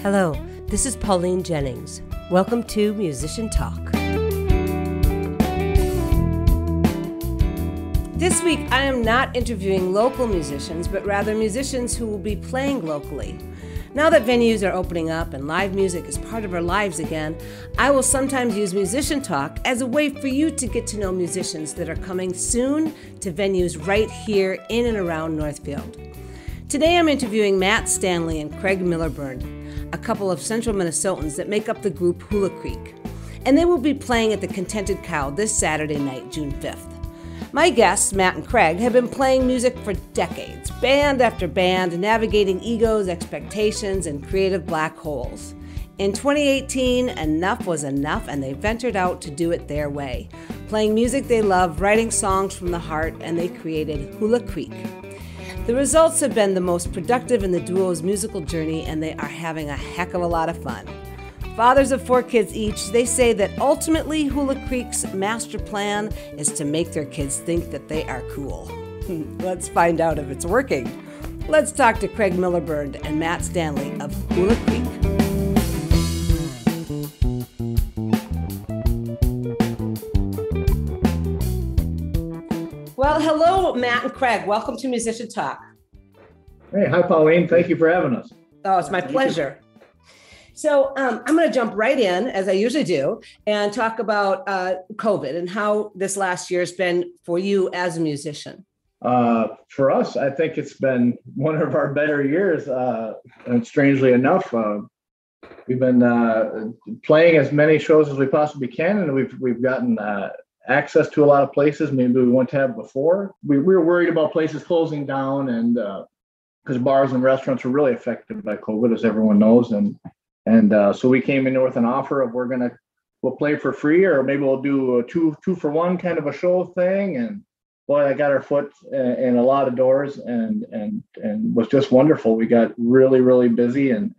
Hello, this is Pauline Jennings. Welcome to Musician Talk. This week, I am not interviewing local musicians, but rather musicians who will be playing locally. Now that venues are opening up and live music is part of our lives again, I will sometimes use Musician Talk as a way for you to get to know musicians that are coming soon to venues right here in and around Northfield. Today I'm interviewing Matt Stanley and Craig Millerbernd, a couple of central Minnesotans that make up the group Hula Creek. And they will be playing at the Contented Cow this Saturday night, June 5th. My guests, Matt and Craig, have been playing music for decades, band after band, navigating egos, expectations, and creative black holes. In 2018, enough was enough, and they ventured out to do it their way, playing music they love, writing songs from the heart, and they created Hula Creek. The results have been the most productive in the duo's musical journey, and they are having a heck of a lot of fun. Fathers of 4 kids each, they say that ultimately Hula Creek's master plan is to make their kids think that they are cool. Let's find out if it's working. Let's talk to Craig Millerbernd and Matt Stanley of Hula Creek. Well, hello, Matt and Craig. Welcome to Musician Talk. Hey, hi, Pauline. Thank you for having us. Oh, it's my pleasure. So I'm going to jump right in, as I usually do, and talk about COVID and how this last year has been for you as a musician. For us, I think it's been one of our better years. And strangely enough, we've been playing as many shows as we possibly can, and we've gotten access to a lot of places maybe we wouldn't have before. We were worried about places closing down, and because bars and restaurants were really affected by COVID, as everyone knows, and so we came in with an offer of we'll play for free, or maybe we'll do a two for one kind of a show thing. And boy, I got our foot in a lot of doors, and was just wonderful. We got really, really busy and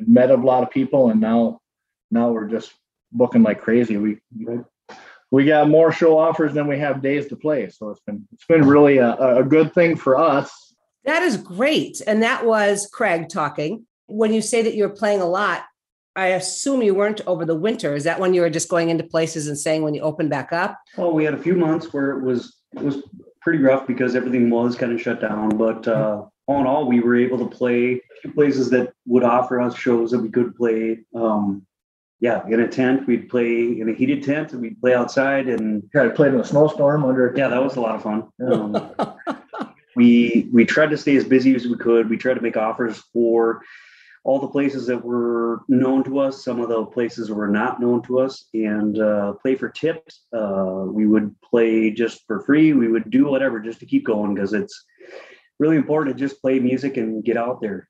met a lot of people, and now we're just booking like crazy. We got more show offers than we have days to play. So it's been really a good thing for us. That is great. And that was Craig talking. When you say that you're playing a lot, I assume you weren't over the winter. Is that when you were just going into places and saying when you open back up? Well, we had a few months where it was pretty rough because everything was kind of shut down. But all in all, we were able to play a few places that would offer us shows that we could play. In a tent, we'd play in a heated tent, and we'd play outside. And I played in a snowstorm under. Yeah, that was a lot of fun. We tried to stay as busy as we could. We tried to make offers for all the places that were known to us, some of the places were not known to us, and play for tips. We would play just for free. We would do whatever just to keep going, because it's really important to just play music and get out there.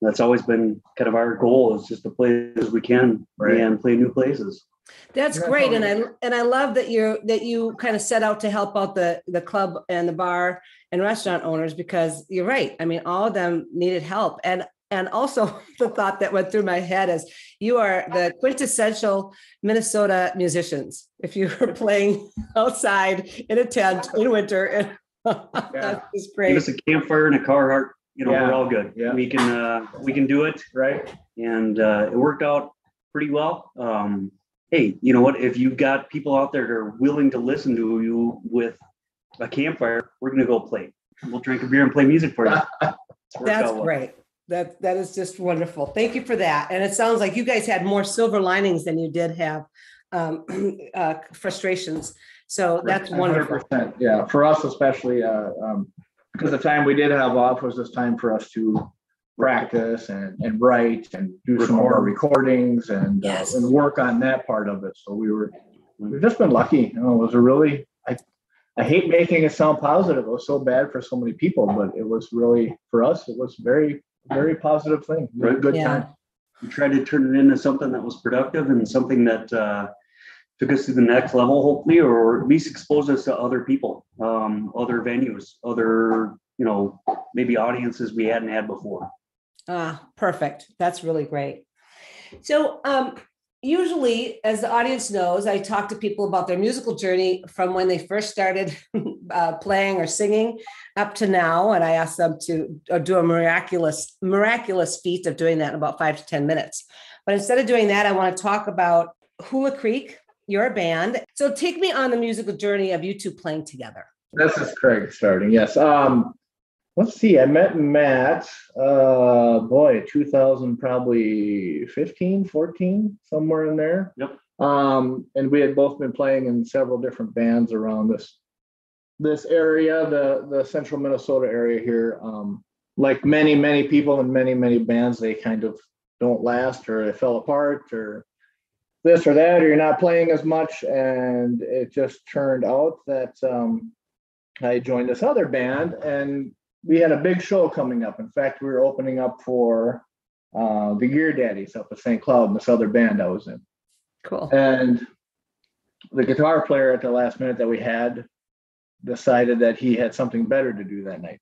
That's always been kind of our goal, is just to play as we can, right, and play new places. That's great. And I love that you kind of set out to help out the club and the bar and restaurant owners, because you're right. I mean, all of them needed help. And also the thought that went through my head is you are the quintessential Minnesota musicians. If you were playing outside in a tent in winter, that's great. Give us a campfire and a Carhartt, we're all good. Yeah. We can do it. Right. And it worked out pretty well. Hey, you know what? If you've got people out there that are willing to listen to you with a campfire, we're going to go play. We'll drink a beer and play music for you. That's great. That is just wonderful. Thank you for that. And it sounds like you guys had more silver linings than you did have frustrations. So that's wonderful. 100%. Yeah, for us especially, because the time we did have off was this time for us to practice and write and do some more recordings and work on that part of it. So we've just been lucky. It was a really, I hate making it sound positive. It was so bad for so many people, but it was really, for us, it was very, very positive thing. Really good time. We tried to turn it into something that was productive and something that took us to the next level, hopefully, or at least exposed us to other people, other venues, other, maybe audiences we hadn't had before. Perfect. That's really great. So usually, as the audience knows, I talk to people about their musical journey from when they first started playing or singing up to now, and I asked them to do a miraculous feat of doing that in about 5 to 10 minutes. But instead of doing that, I want to talk about Hula Creek. You're a band. So take me on the musical journey of you two playing together. This is Craig starting. Yes. Let's see. I met Matt, 2000, probably 15, 14, somewhere in there. Yep. And we had both been playing in several different bands around this area, the central Minnesota area here. Like many people in many bands, they kind of don't last, or they fell apart, or this or that, or you're not playing as much. And it just turned out that I joined this other band, and we had a big show coming up. In fact, we were opening up for the Gear Daddies up at St. Cloud, and this other band I was in. Cool. And the guitar player at the last minute that we had decided that he had something better to do that night.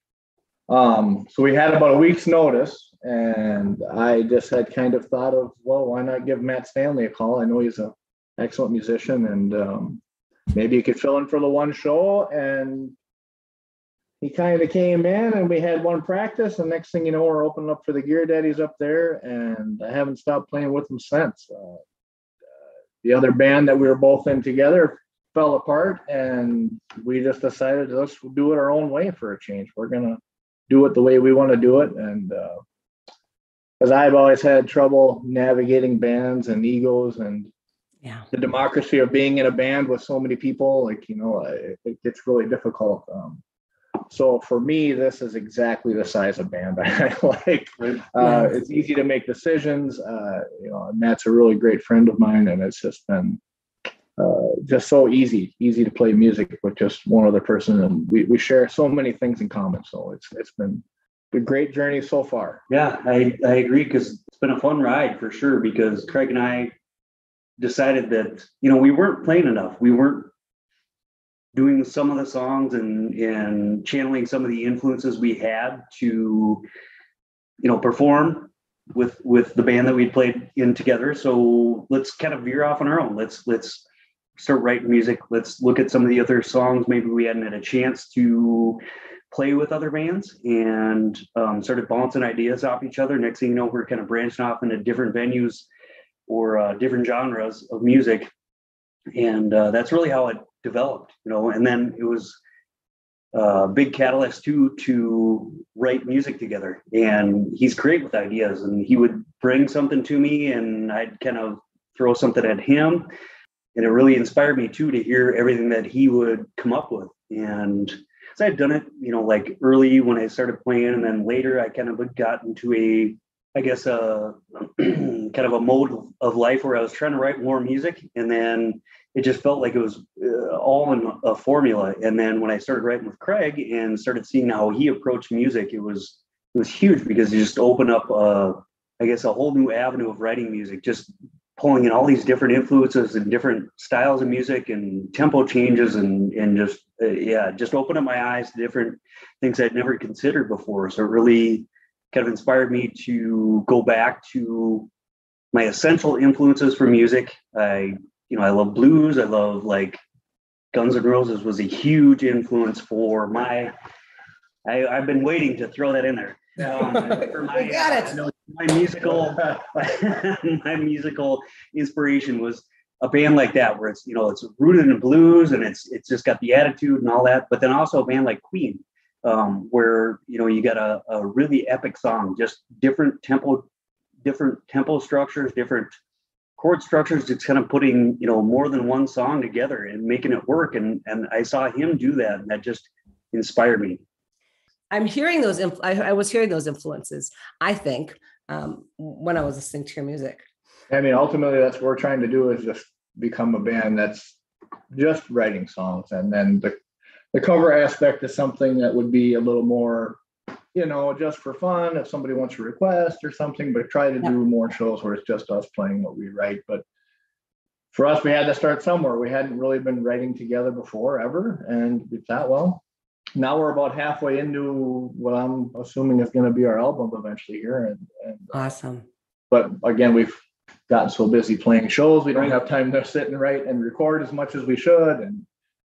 So we had about a week's notice, and I just had kind of thought of, well, why not give Matt Stanley a call? I know he's an excellent musician, and maybe he could fill in for the one show. And he kind of came in, and we had one practice, and next thing you know, we're opening up for the Gear Daddies up there, and I haven't stopped playing with them since. The other band that we were both in together fell apart, and we just decided, let's do it our own way for a change. We're gonna do it the way we want to do it. And because I've always had trouble navigating bands and egos and the democracy of being in a band with so many people, like, it gets really difficult. So for me, this is exactly the size of band I like. It's easy to make decisions. Matt's a really great friend of mine, and it's just been just so easy to play music with just one other person, and we share so many things in common. So it's been a great journey so far. Yeah, I agree, because it's been a fun ride for sure, because Craig and I decided that, we weren't playing enough. We weren't doing some of the songs and channeling some of the influences we had to, perform with the band that we'd played in together. So let's kind of veer off on our own. Let's start writing music. Let's look at some of the other songs maybe we hadn't had a chance to play with other bands, and started bouncing ideas off each other. Next thing you know, we're kind of branching off into different venues or different genres of music. And that's really how it developed, and then it was a big catalyst to write music together. And he's great with ideas, and he would bring something to me, and I'd kind of throw something at him. And it really inspired me too, to hear everything that he would come up with. And so I'd done it, like early when I started playing, and then later I kind of got into a kind of a mode of life where I was trying to write more music, and then it just felt like it was all in a formula. And then when I started writing with Craig and started seeing how he approached music, it was huge, because it just opened up a whole new avenue of writing music, just pulling in all these different influences and different styles of music and tempo changes, and just opened up my eyes to different things I'd never considered before. So it really kind of inspired me to go back to my essential influences for music. I love blues. I love, like, Guns N' Roses was a huge influence for my. I've been waiting to throw that in there. For my, we got it. My musical, my musical inspiration was a band like that, where it's rooted in blues, and it's just got the attitude and all that. But then also a band like Queen, where you got a really epic song, just different tempo structures, different chord structures, just kind of putting more than one song together and making it work. And I saw him do that, and that just inspired me. I'm hearing those. I was hearing those influences, I think, when I was listening to your music. I mean, ultimately, that's what we're trying to do, is just become a band that's just writing songs, and then the cover aspect is something that would be a little more, just for fun, if somebody wants a request or something, but try to do more shows where it's just us playing what we write. But for us, we had to start somewhere. We hadn't really been writing together before, ever. And we thought, well, now we're about halfway into what I'm assuming is going to be our album eventually here. And awesome. But again, we've gotten so busy playing shows, we don't have time to sit and write and record as much as we should. And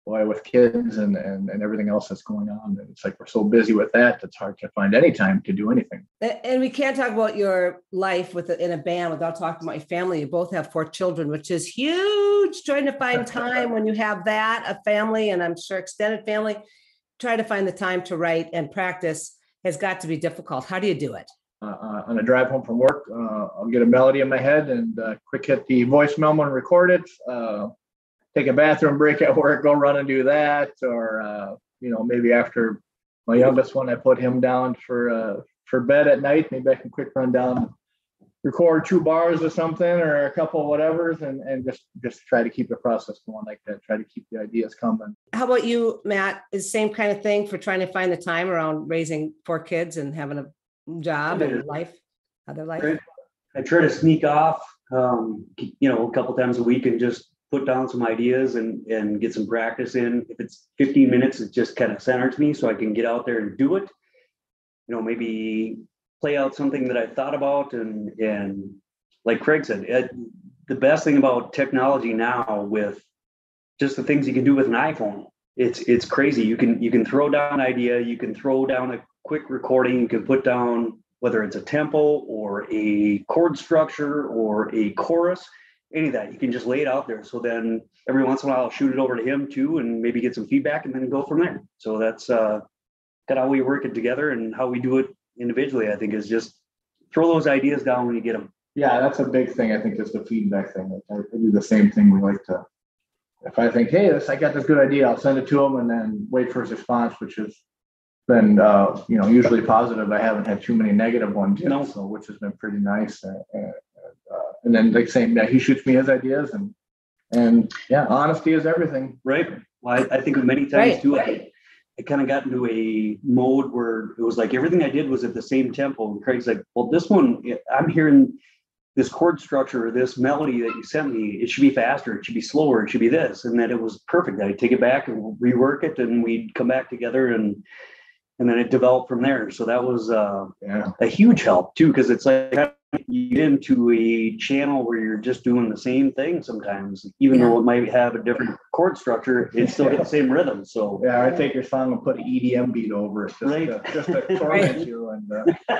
boy, with kids and everything else that's going on, it's like we're so busy with that, it's hard to find any time to do anything. And we can't talk about your life in a band without talking about your family. You both have 4 children, which is huge. Trying to find time when you have that, a family, and I'm sure extended family, try to find the time to write and practice has got to be difficult. How do you do it? On a drive home from work, I'll get a melody in my head and quick hit the voice memo and record it. Take a bathroom break at work, go run and do that. Or, maybe after my youngest one, I put him down for bed at night. Maybe I can quick run down, record 2 bars or something, or a couple of whatevers, and just try to keep the process going like that. Try to keep the ideas coming. How about you, Matt? Is the same kind of thing for trying to find the time around raising 4 kids and having a job and other life? I try to sneak off, a couple times a week and just put down some ideas and get some practice in. If it's 15 minutes, it just kind of centers me so I can get out there and do it. Maybe play out something that I thought about, and like Craig said, the best thing about technology now with just the things you can do with an iPhone, it's crazy. You can throw down an idea, you can throw down a quick recording, you can put down whether it's a tempo or a chord structure or a chorus, any of that. You can just lay it out there. So then every once in a while I'll shoot it over to him too and maybe get some feedback and then go from there. So that's kind of how we work it together, and how we do it individually, I think, is just throw those ideas down when you get them. Yeah, that's a big thing. I think is the feedback thing. I do the same thing. We like to, if I think, hey, I got this good idea, I'll send it to him and then wait for his response, which has been, usually positive. I haven't had too many negative ones yet, so which has been pretty nice. And then like saying that he shoots me his ideas, and yeah, honesty is everything. Right. Well, I think many times too, I kind of got into a mode where it was like everything I did was at the same tempo. And Craig's like, well, this one, I'm hearing this chord structure or this melody that you sent me, it should be faster, it should be slower, it should be this. And then it was perfect. I'd take it back and rework it, and we'd come back together, and then it developed from there. So that was a huge help too, because it's like you get into a channel where you're just doing the same thing sometimes, even though it might have a different chord structure, it still gets the same rhythm. So I take your song and put an EDM beat over it, just to torment you, and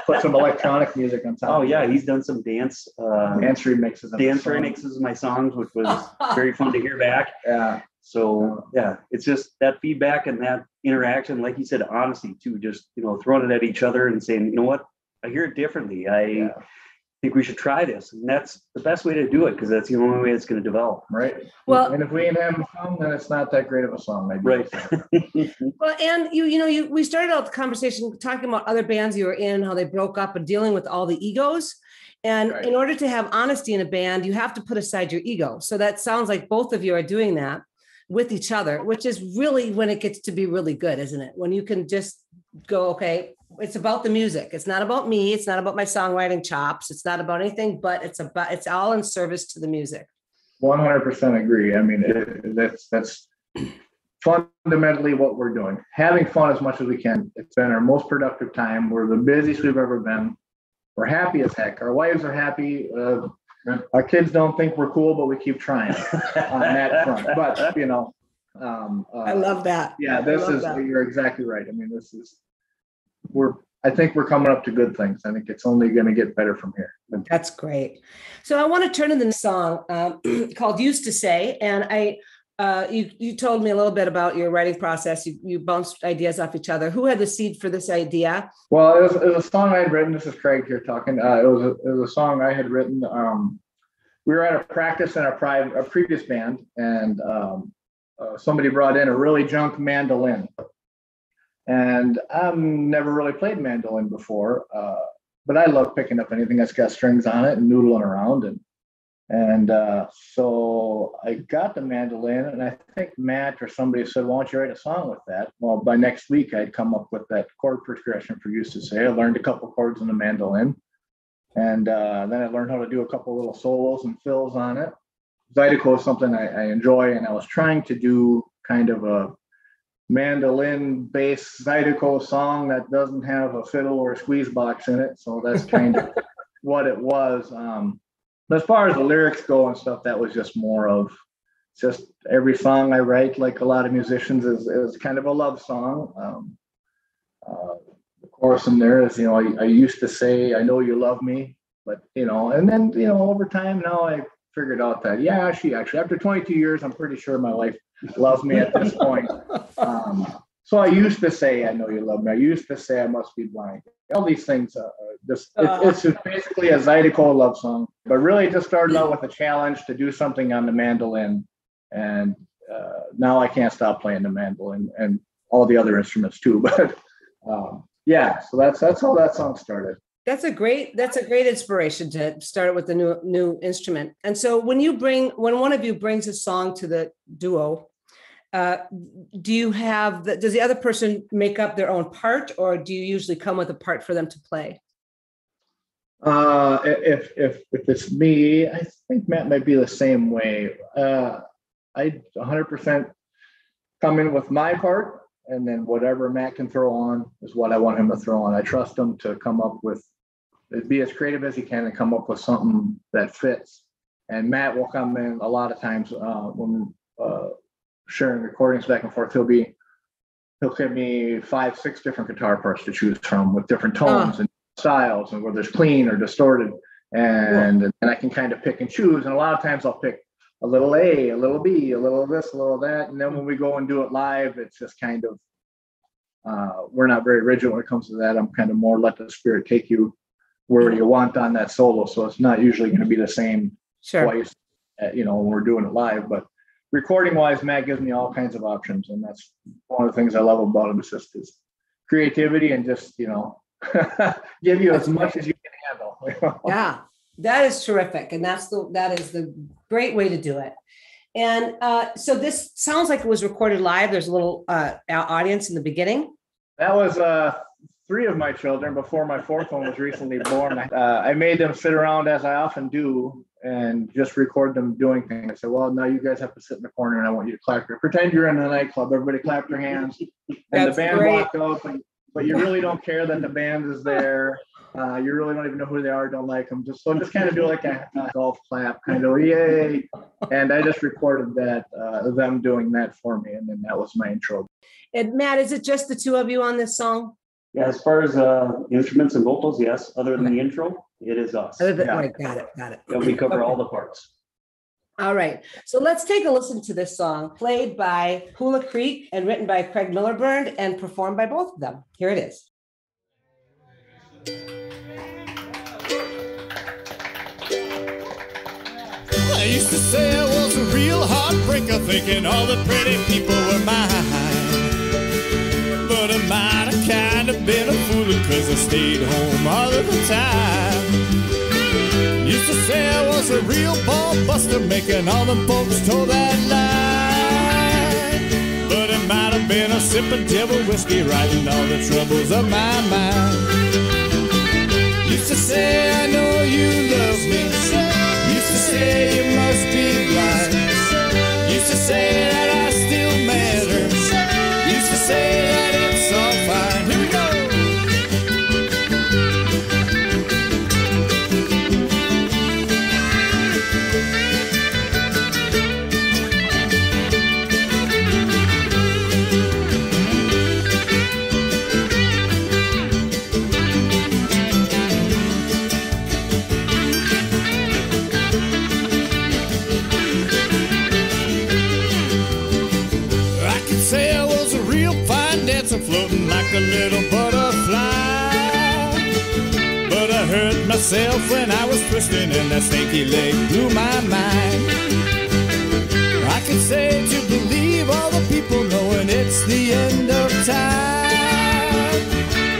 put some electronic music on top. Oh yeah, he's done some dance remixes of my songs, which was very fun to hear back. Yeah. So it's just that feedback and that interaction, like you said, honesty too, just throwing it at each other and saying, you know what, I hear it differently. I think we should try this, and that's the best way to do it, because that's the only way it's going to develop. Right. Well, and if we ain't having fun, then it's not that great of a song, maybe. Right. Well, and we started out the conversation talking about other bands you were in, how they broke up, and dealing with all the egos. And in order to have honesty in a band, you have to put aside your ego. So that sounds like both of you are doing that with each other, which is really when it gets to be really good, isn't it? When you can just go, okay, it's about the music. It's not about me. It's not about my songwriting chops. It's not about anything, but it's all in service to the music. 100% agree. I mean, that's fundamentally what we're doing. Having fun as much as we can. It's been our most productive time. We're the busiest we've ever been. We're happy as heck. Our wives are happy. Our kids don't think we're cool, but we keep trying on that front. But I love that. Yeah, you're exactly right. I mean, I think we're coming up to good things. I think it's only going to get better from here. That's great. So I want to turn to the song called "Used to Say," and you told me a little bit about your writing process. You bounced ideas off each other. Who had the seed for this idea? Well, it was a song I had written. This is Craig here talking. It was a song I had written. We were at a practice in our previous band, and somebody brought in a really junk mandolin. And I've never really played mandolin before, but I love picking up anything that's got strings on it and noodling around. And so I got the mandolin, and I think Matt or somebody said, why don't you write a song with that? Well, by next week, I'd come up with that chord progression for Used to Say. I learned a couple chords on the mandolin, and then I learned how to do a couple little solos and fills on it. Zydeco is something I enjoy, and I was trying to do kind of a mandolin-based Zydeco song that doesn't have a fiddle or a squeeze box in it, so that's kind of what it was. But as far as the lyrics go and stuff, that was just more of just every song I write, like a lot of musicians, is kind of a love song. The chorus in there is, I used to say, I know you love me, but, and then, over time now I figured out that, yeah, she actually, after 22 years, I'm pretty sure my wife loves me at this point. So I used to say, I know you love me. I used to say, I must be blind. All these things, it's just basically a Zydeco love song, but really just started out with a challenge to do something on the mandolin. And now I can't stop playing the mandolin and all the other instruments too. But yeah, so that's how that song started. That's a great inspiration to start with the new instrument. And so when one of you brings a song to the duo, does the other person make up their own part, or do you usually come with a part for them to play? If it's me, I think Matt might be the same way. I 100% come in with my part, and then whatever Matt can throw on is what I want him to throw on. I trust him to come up with, be as creative as he can and come up with something that fits. And Matt will come in a lot of times when sharing recordings back and forth. He'll give me 5-6 different guitar parts to choose from with different tones and styles, and whether it's clean or distorted. And I can kind of pick and choose. And a lot of times I'll pick a little A, a little B, a little this, a little that. And then when we go and do it live, it's just kind of, we're not very rigid when it comes to that. I'm kind of more let the spirit take you where you want on that solo. So it's not usually going to be the same twice, when we're doing it live. But recording wise, Matt gives me all kinds of options. And that's one of the things I love about him, is just his creativity and just, give you as much as you can handle. Yeah, that is terrific. And that is the great way to do it. And so this sounds like it was recorded live. There's a little audience in the beginning. That was 3 of my children before my 4th one was recently born. I made them sit around, as I often do, and just record them doing things. I said, well, now you guys have to sit in the corner and I want you to clap. Pretend you're in a nightclub. Everybody clap their hands. And the band walked up, but you really don't care that the band is there. You really don't even know who they are, don't like them. Just kind of do like a golf clap, kind of, yay. And I just recorded that, them doing that for me. And then that was my intro. And Matt, is it just the 2 of you on this song? Yeah, as far as instruments and vocals, yes. Other than the intro, it is us. Right, got it. Yeah, we cover all the parts. All right. So let's take a listen to this song, played by Hula Creek and written by Craig Millerbernd and performed by both of them. Here it is. I used to say I was a real heartbreaker, thinking all the pretty people were mine. But I might have kind of been a fool, cause I stayed home all of the time. Used to say I was a real ball buster, making all the folks toe that line. But it might have been a sipping devil whiskey, writing all the troubles of my mind. Used to say I know you love me, used to say you must be blind, used to say that I still matter, used to say that it's all fine. Here we go. Floating like a little butterfly, but I hurt myself when I was twisting and that snaky leg blew my mind. I can say to believe all the people knowing it's the end of time.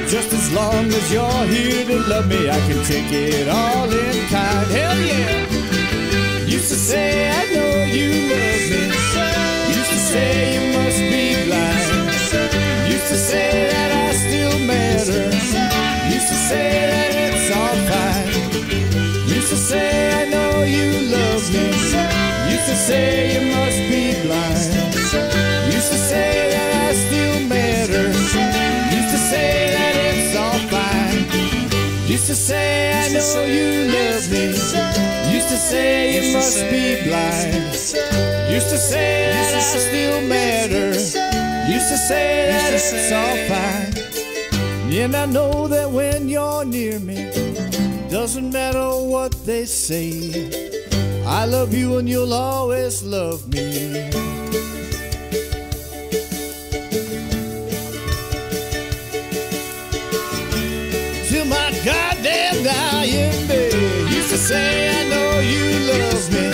Just as long as you're here to love me, I can take it all in kind. Hell yeah! Used to say I know you love me, used to say you must be blind, used to say that I still matter, used to say that it's all fine, used to say I know you love me, used to say you must be blind, used to say that I still matter, used to say that it's all fine, used to say I know you love me, used to say you must be blind. Used to say that I still matter. Used to say that it's all fine. And I know that when you're near me, doesn't matter what they say, I love you and you'll always love me. Till my goddamn dying day. Used to say I know you love me.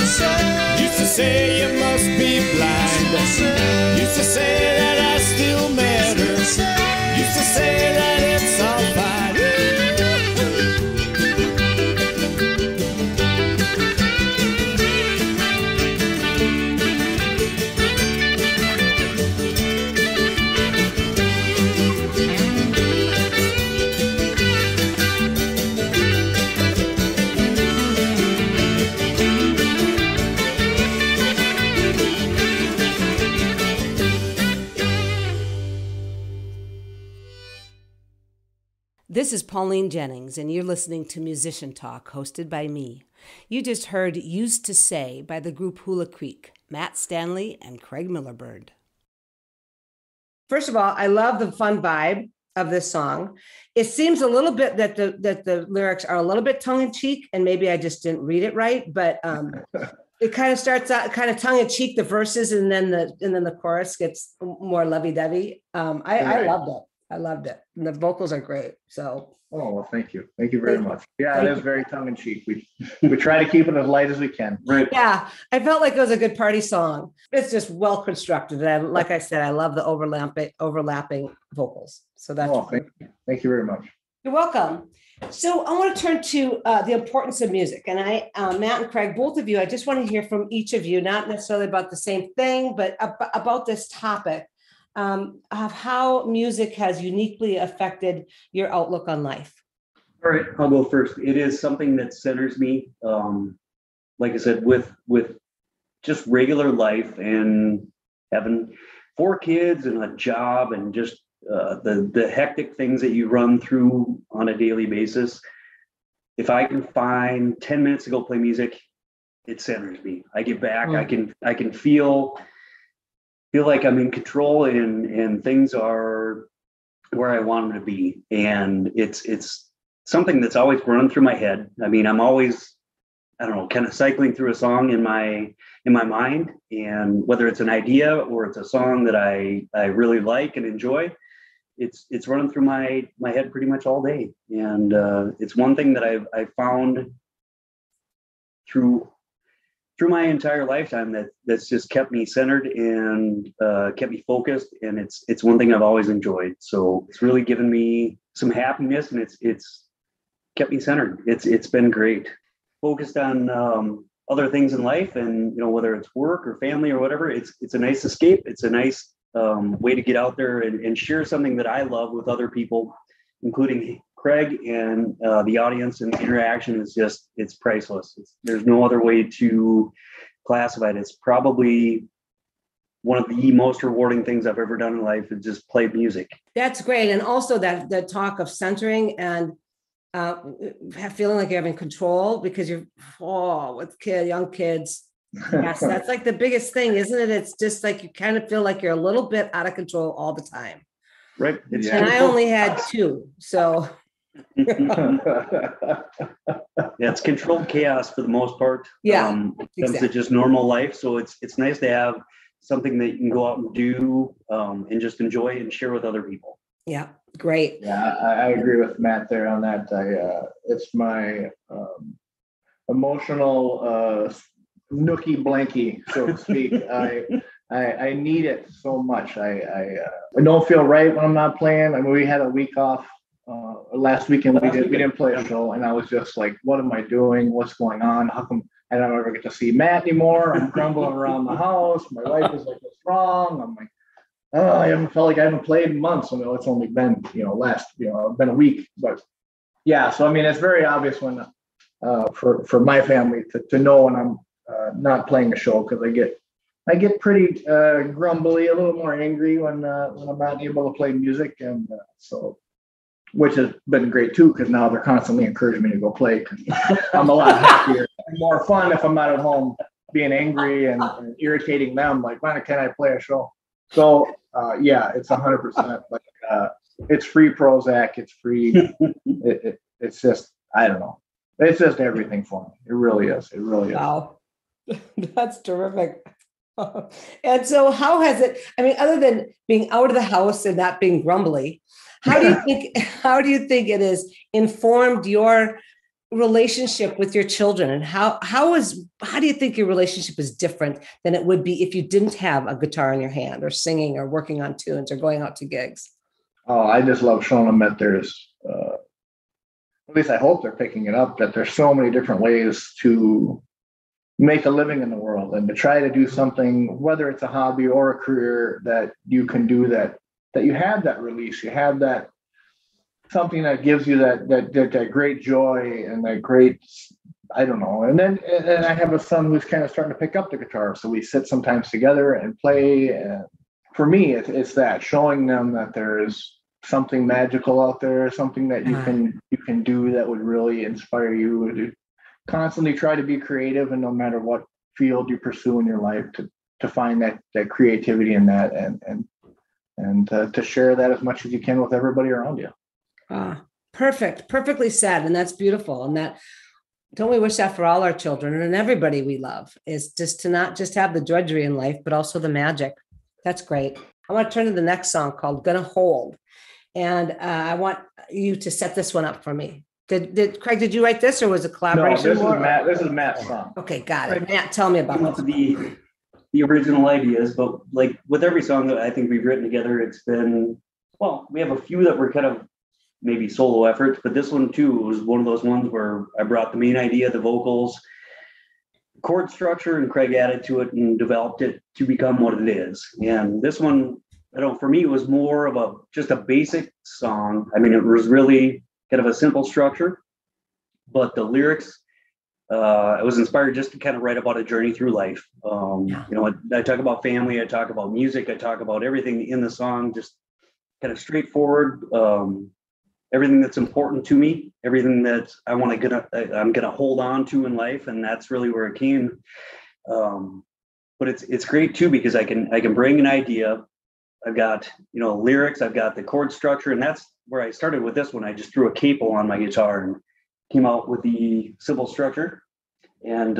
Used to say you must be blind. Used to say that I still matter. Used to say that it's all fine. This is Pauline Jennings, and you're listening to Musician Talk, hosted by me. You just heard Used to Say by the group Hula Creek, Matt Stanley and Craig Millerbernd. First of all, I love the fun vibe of this song. It seems a little bit that the lyrics are a little bit tongue-in-cheek, and maybe I just didn't read it right, but it kind of starts out kind of tongue-in-cheek, the verses, and then the chorus gets more lovey-dovey. I loved it. I loved it. And the vocals are great. So. Oh, well, thank you. Thank you very much. Yeah, it is very tongue in cheek. We try to keep it as light as we can. Right. Yeah. I felt like it was a good party song. It's just well constructed. And like I said, I love the overlapping vocals. So that's thank you very much. You're welcome. So I want to turn to the importance of music. And Matt and Craig, both of you, I just want to hear from each of you, not necessarily about the same thing, but about this topic. Of how music has uniquely affected your outlook on life. All right, I'll go first. It is something that centers me. Like I said, with just regular life and having 4 kids and a job and just the hectic things that you run through on a daily basis. If I can find 10 minutes to go play music, it centers me. I get back. I can feel like I'm in control and things are where I want them to be. And it's something that's always run through my head. I mean, I'm always, I don't know, kind of cycling through a song in my mind, and whether it's an idea or it's a song that I really like and enjoy, it's running through my head pretty much all day. And it's one thing that I've found through my entire lifetime that's just kept me centered and kept me focused, and it's one thing I've always enjoyed. So it's really given me some happiness, and it's kept me centered. It's been great. Focused on other things in life, and whether it's work or family or whatever, it's a nice escape. It's a nice way to get out there and share something that I love with other people, including Craig, and the audience, and the interaction is it's priceless. There's no other way to classify it. It's probably one of the most rewarding things I've ever done in life, is just play music. That's great. And also that talk of centering and feeling like you're having control because you're with young kids. Yes, that's like the biggest thing, isn't it? It's just like you kind of feel like you're a little bit out of control all the time. Right. And I only had 2, so. Yeah, it's controlled chaos for the most part. Exactly. It's just normal life. So it's nice to have something that you can go out and do and just enjoy and share with other people. Yeah, great. Yeah, I agree with Matt there on that. It's my emotional nookie blankie, so to speak. I need it so much. I don't feel right when I'm not playing. I mean, we had a week off last weekend. We didn't play a show, and I was just like, what am I doing? What's going on? How come I don't ever get to see Matt anymore? I'm grumbling around the house. My wife is like, what's wrong? I'm like, oh, I haven't felt like I haven't played in months. I know it's only been, been a week, but yeah. So, I mean, it's very obvious when, for my family to know when I'm not playing a show, because I get pretty grumbly, a little more angry when I'm not able to play music, and so, which has been great too, because now they're constantly encouraging me to go play, because I'm a lot happier and more fun if I'm not at home being angry and irritating them. Like, when can I play a show? So yeah, it's 100%. Like it's free Prozac. It's free. It's just, I don't know. It's just everything for me. It really is. It really is. Wow. That's terrific. And so how has it, I mean, other than being out of the house and not being grumbly, how do you think it has informed your relationship with your children? And how do you think your relationship is different than it would be if you didn't have a guitar in your hand or singing or working on tunes or going out to gigs? Oh, I just love showing them that there's, at least I hope they're picking it up, that there's so many different ways to make a living in the world and to try to do something, whether it's a hobby or a career, that you can do that you have that release, you have that something that gives you that great joy and that great, I don't know. And I have a son who's kind of starting to pick up the guitar. So we sit sometimes together and play. And for me, it's that, showing them that there is something magical out there, something that you can do that would really inspire you to constantly try to be creative, and no matter what field you pursue in your life, to find that creativity in that, and to share that as much as you can with everybody around you. Perfectly said. And that's beautiful. And that, don't we wish that for all our children and everybody we love, is just to not just have the drudgery in life, but also the magic. That's great. I want to turn to the next song called Gonna Hold. And I want you to set this one up for me. Did Craig, did you write this, or was it a collaboration? No, this is Matt's song. Okay, got it. Matt, tell me about this. The original ideas, but like with every song that I think we've written together, it's been, well, we have a few that were kind of maybe solo efforts, but this one too was one of those ones where I brought the main idea, the vocals, chord structure, and Craig added to it and developed it to become what it is. And this one, I don't know, for me, it was more of just a basic song. I mean, it was really kind of a simple structure, but the lyrics, I was inspired just to kind of write about a journey through life. You know, I talk about family, I talk about music, I talk about everything in the song, just kind of straightforward. Everything that's important to me, everything that I'm gonna hold on to in life, and that's really where it came. But it's great too, because I can bring an idea. I've got, you know, lyrics, I've got the chord structure, and that's where I started with this one. I just threw a capo on my guitar and came out with the simple structure, and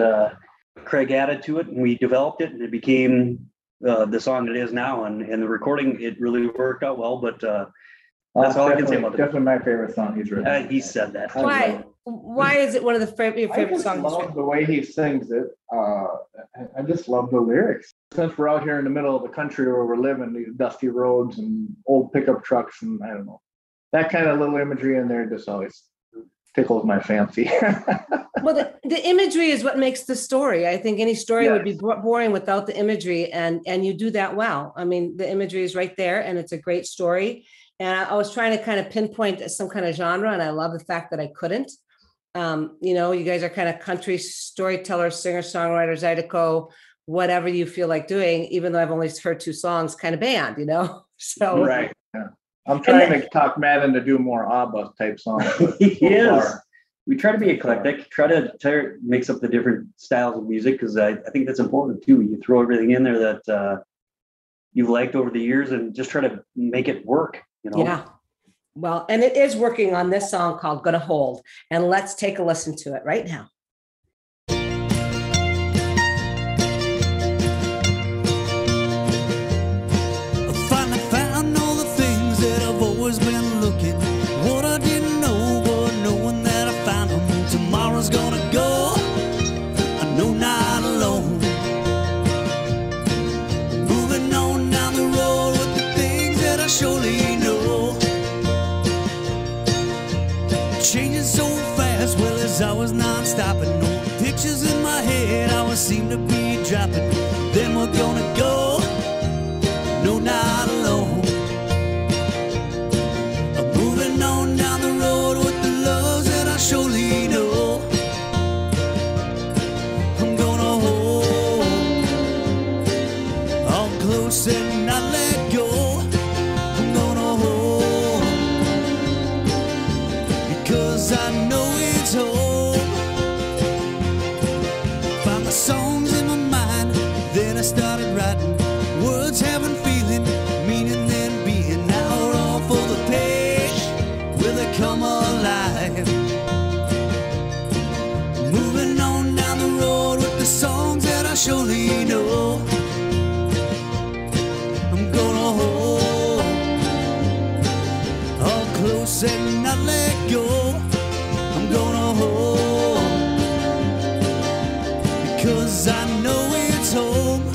Craig added to it, and we developed it, and it became the song it is now. And the recording, it really worked out well. But that's all I can say about it. Definitely my favorite song he's written. He said that. Why is it one of your favorite songs? I love the way he sings it. I just love the lyrics. Since we're out here in the middle of the country where we're living, these dusty roads and old pickup trucks, and I don't know, that kind of little imagery in there just always tickles my fancy. Well, the imagery is what makes the story. I think any story would be boring without the imagery, and you do that well. I mean, the imagery is right there, and it's a great story. And I was trying to kind of pinpoint some kind of genre, and I love the fact that I couldn't. You know, you guys are kind of country storytellers, singer-songwriters, Zydeco, whatever you feel like doing, even though I've only heard 2 songs, kind of band, you know? So right. Yeah. I'm trying to talk Matt into do more ABBA type songs. Yes. We try to be eclectic, try to mix up the different styles of music, because I think that's important too. You throw everything in there that you've liked over the years and just try to make it work, you know? Yeah. Well, and it is working on this song called Gonna Hold. And let's take a listen to it right now. I finally found all the things that I've always been looking. What I didn't know, but knowing that I found them. Tomorrow's gonna go, I know not alone. Moving on down the road with the things that I surely know. Changing so fast, well, as I was non-stopping. No pictures in my head, I would seem to be dropping. Then we're gonna go, no, not alone. I'm moving on down the road with the loves that I surely know. I'm gonna hold on close and not let go. I'm gonna hold, because I know it's home. Find the songs in my come alive. Moving on down the road with the songs that I surely know. I'm gonna hold all close and not let go. I'm gonna hold because I know it's home.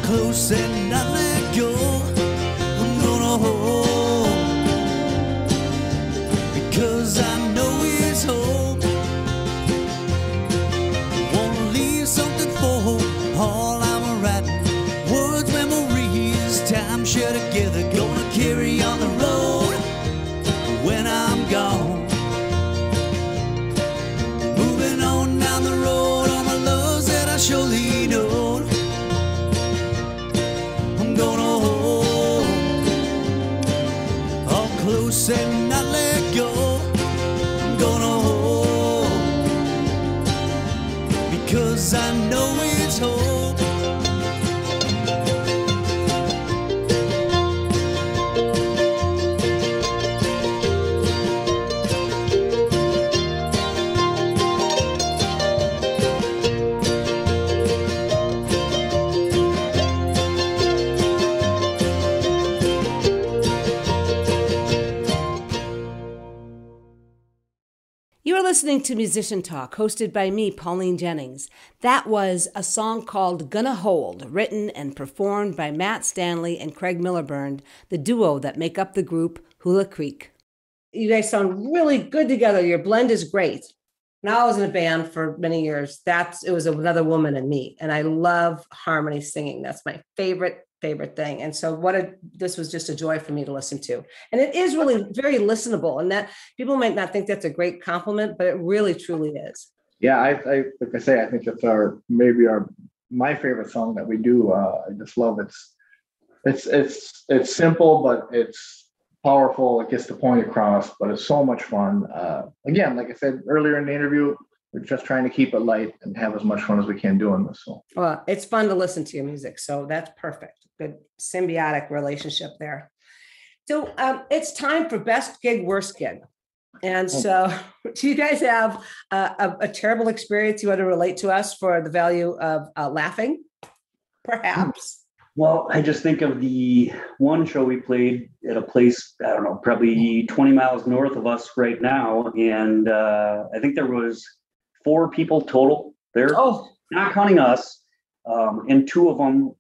Close and not let go. I'm gonna hold because I know it's home. Wanna leave something for all I'm writing. Words, memories, time shared together. Gonna carry on the road when I'm gone. Moving on down the road, all my loves that I surely know. Close and not let go. I'm gonna hold because I know it's home. Listening to Musician Talk, hosted by me, Pauline Jennings. That was a song called Gonna Hold, written and performed by Matt Stanley and Craig Millerbernd, the duo that make up the group Hula Creek. You guys sound really good together. Your blend is great. Now I was in a band for many years. It was Another Woman and Me, and I love harmony singing. That's my favorite thing. And so this was just a joy for me to listen to. And it is really very listenable, and that people might not think that's a great compliment, but it really truly is. Yeah, I like I say, I think it's my favorite song that we do. I just love it's simple, but it's powerful. It gets the point across, but it's so much fun. Again, like I said earlier in the interview, we're just trying to keep it light and have as much fun as we can doing this. So, well, it's fun to listen to your music, so that's perfect. Good symbiotic relationship there. So it's time for best gig, worst gig. And so do you guys have a terrible experience you want to relate to us for the value of laughing? Perhaps. Well, I just think of the one show we played at a place, I don't know, probably 20 miles north of us right now. And I think there was 4 people total there, not counting us. And 2 of them,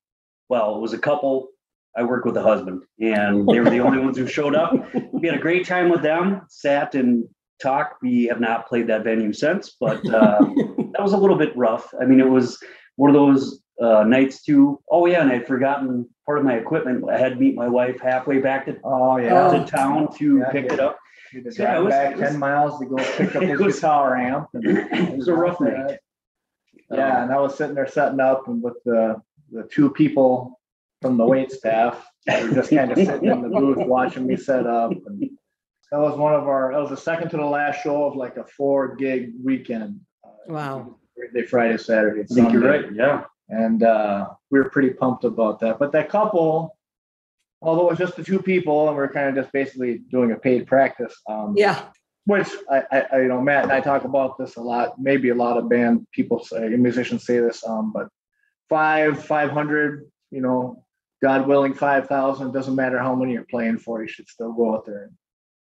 well, it was a couple. I work with a husband, and they were the only ones who showed up. We had a great time with them, sat and talked. We have not played that venue since, but that was a little bit rough. I mean, it was one of those nights too. Oh yeah, and I'd forgotten part of my equipment. I had to meet my wife halfway back to town to pick it up. You had to drive back 10 miles to go pick up his guitar amp. And it was a rough night. Yeah, and I was sitting there setting up, and with the 2 people from the wait staff, they were just kind of sitting in the booth watching me set up. And that was the second to the last show of like a 4-gig weekend. Wow. Thursday, Friday, Saturday. I think you're right. Yeah. And we were pretty pumped about that. But that couple, although it was just the 2 people, and we're kind of just basically doing a paid practice. Which I Matt and I talk about this a lot. Maybe a lot of band people say, musicians say this, but 500, God willing, 5,000, doesn't matter how many you're playing for, you should still go out there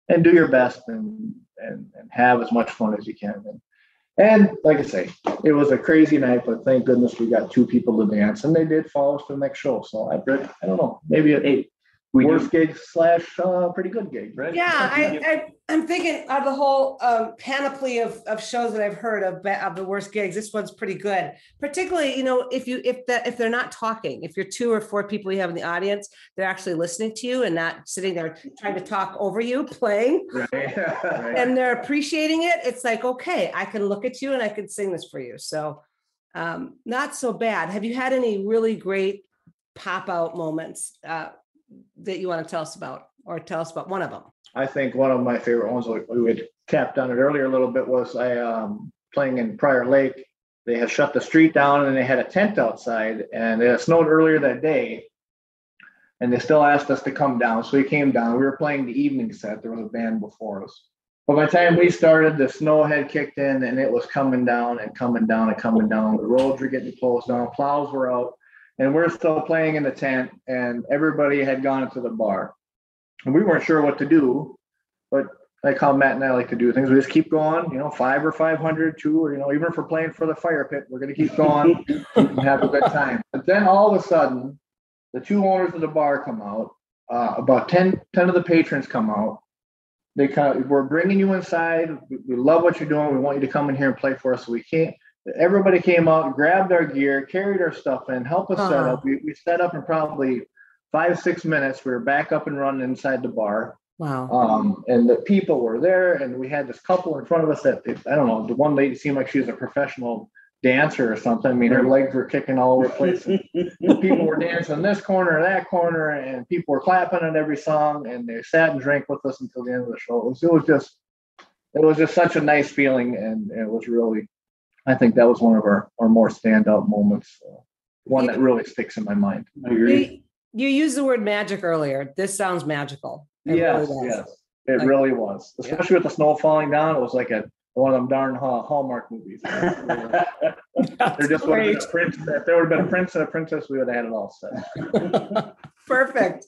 and do your best and have as much fun as you can. And like I say, it was a crazy night, but thank goodness we got 2 people to dance, and they did follow us to the next show. So I don't know, maybe worst gig / pretty good gig, right? Yeah, I'm thinking of the whole panoply of shows that I've heard of the worst gigs. This one's pretty good, particularly, if they're not talking, if you're 2 or 4 people you have in the audience, they're actually listening to you and not sitting there trying to talk over you playing, right. And they're appreciating it. It's like, okay, I can look at you and I can sing this for you. So not so bad. Have you had any really great pop out moments that you want to tell us about, or tell us about one of them? I think one of my favorite ones, we had tapped on it earlier a little bit, was I playing in Prior Lake. They had shut the street down and they had a tent outside, and it snowed earlier that day, and they still asked us to come down. So we came down. We were playing the evening set. There was a band before us. But by the time we started, the snow had kicked in and it was coming down and coming down and coming down. The roads were getting closed down. Plows were out. And we're still playing in the tent, and everybody had gone into the bar. And we weren't sure what to do, but like how Matt and I like to do things. We just keep going, 5 or 500, 2, or, even if we're playing for the fire pit, we're going to keep going and have a good time. But then all of a sudden, the 2 owners of the bar come out. About 10 of the patrons come out. We're bringing you inside. We love what you're doing. We want you to come in here and play for us. So we can't. Everybody came out, grabbed our gear, carried our stuff in, helped us set up. We set up in probably 5-6 minutes. We were back up and running inside the bar. Wow. And the people were there, and we had this couple in front of us that, I don't know, the one lady seemed like she was a professional dancer or something. I mean, her legs were kicking all over the place. And people were dancing in this corner, that corner, and people were clapping at every song, and they sat and drank with us until the end of the show. It was just such a nice feeling, and it was really, I think that was one of our more standout moments, one that really sticks in my mind. You used the word magic earlier. This sounds magical. Yes, it really was. Especially with the snow falling down, it was like one of them darn Hallmark movies. There just would have been a prince. If there would have been a prince and a princess, we would have had it all set. Perfect.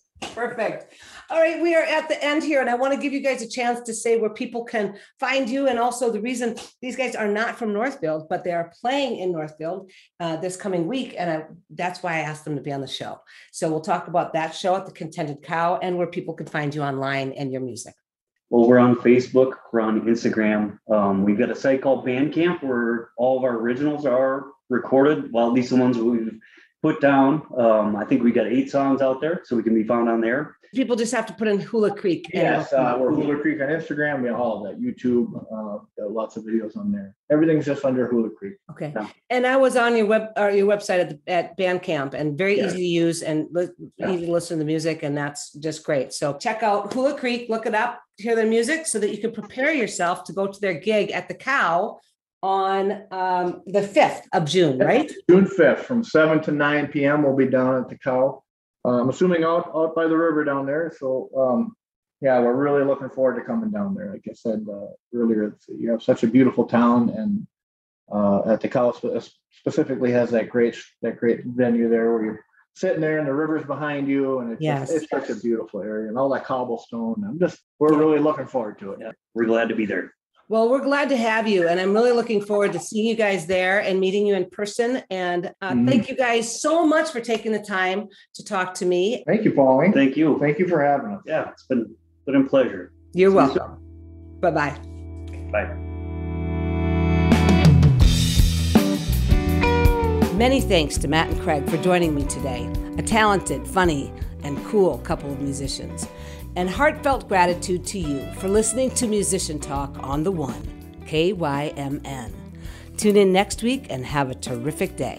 All right, we are at the end here, and I want to give you guys a chance to say where people can find you, and also the reason these guys are not from Northfield, but they are playing in Northfield this coming week, and that's why I asked them to be on the show. So we'll talk about that show at the Contented Cow and where people can find you online and your music. Well, we're on Facebook, we're on Instagram. We've got a site called Bandcamp where all of our originals are recorded, well, at least the ones we've put down. I think we got 8 songs out there, so we can be found on there. People just have to put in Hula Creek. Yes, we're Hula Creek on Instagram. We have all of that. YouTube, got lots of videos on there. Everything's just under Hula Creek. Okay. Yeah. And I was on your website at Bandcamp, and very easy to use and easy to listen to the music, and that's just great. So check out Hula Creek, look it up, hear their music, so that you can prepare yourself to go to their gig at the Cow on the 5th of June, right? June 5th from 7 to 9 p.m. We'll be down at the Cow. I'm assuming out by the river down there. So, we're really looking forward to coming down there. Like I said earlier, you have such a beautiful town, and at the Cow specifically has that great venue there where you're sitting there and the river's behind you, and it's such a beautiful area, and all that cobblestone. We're really looking forward to it. Yeah, we're glad to be there. Well, we're glad to have you, and I'm really looking forward to seeing you guys there and meeting you in person. And thank you guys so much for taking the time to talk to me. Thank you, Pauline. Thank you. Thank you for having us. Yeah, it's been a pleasure. You're welcome. Bye-bye. Bye. Many thanks to Matt and Craig for joining me today, a talented, funny, and cool couple of musicians. And heartfelt gratitude to you for listening to Musician Talk on the One, KYMN. Tune in next week and have a terrific day.